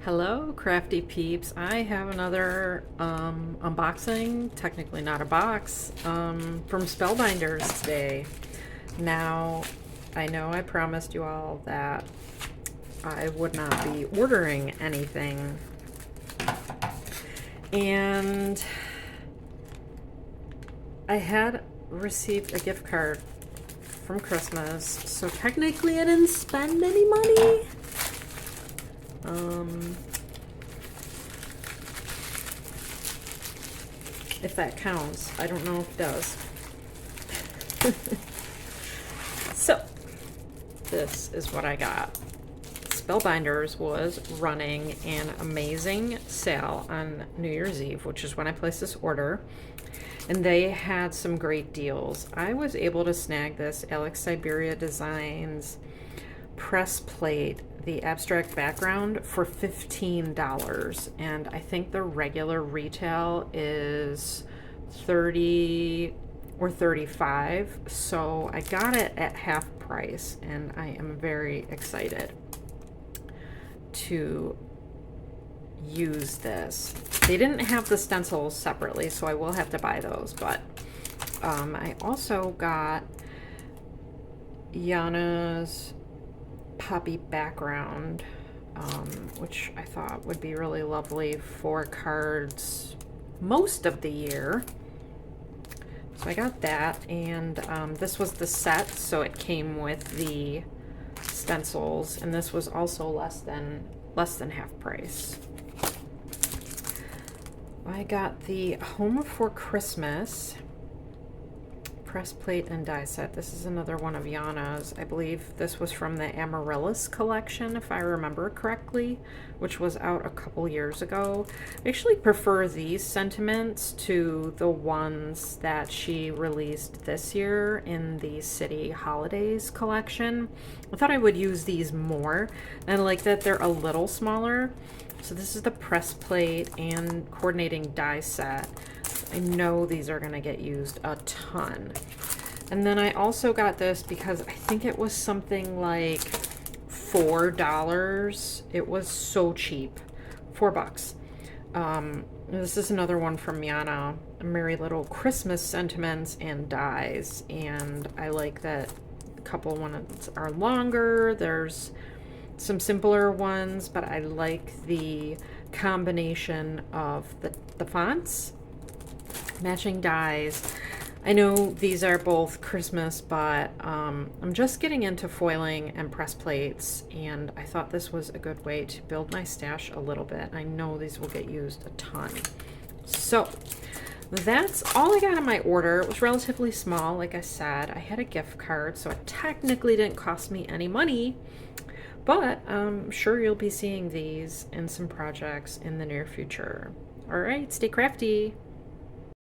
Hello, crafty peeps. I have another unboxing, technically not a box, from Spellbinders today. Now, I know I promised you all that I would not be ordering anything, and I had received a gift card from Christmas, so technically I didn't spend any money. If that counts. I don't know if it does. So, this is what I got. Spellbinders was running an amazing sale on New Year's Eve, which is when I placed this order, and they had some great deals. I was able to snag this Alex Siberia Designs press plate, the abstract background, for $15, and I think the regular retail is $30 or $35, so I got it at half price, and I am very excited to use this. They didn't have the stencils separately, so I will have to buy those, but I also got Yana's poppy background, which I thought would be really lovely for cards most of the year. So I got that, and this was the set, so it came with the stencils, and this was also less than half price. I got the Home for Christmas press plate and die set. This is another one of Yana's. I believe this was from the Amaryllis collection, if I remember correctly, which was out a couple years ago. I actually prefer these sentiments to the ones that she released this year in the City Holidays collection. I thought I would use these more, and I like that they're a little smaller. So this is the press plate and coordinating die set. I know these are going to get used a ton. And then I also got this because I think it was something like $4. It was so cheap. $4. This is another one from Yana, Merry Little Christmas Sentiments and Dies. And I like that a couple ones are longer. There's some simpler ones, but I like the combination of the fonts. Matching dies. I know these are both Christmas, but I'm just getting into foiling and press plates, and I thought this was a good way to build my stash a little bit. I know these will get used a ton. So that's all I got on my order. It was relatively small, like I said. I had a gift card, so it technically didn't cost me any money, but I'm sure you'll be seeing these in some projects in the near future. All right, stay crafty.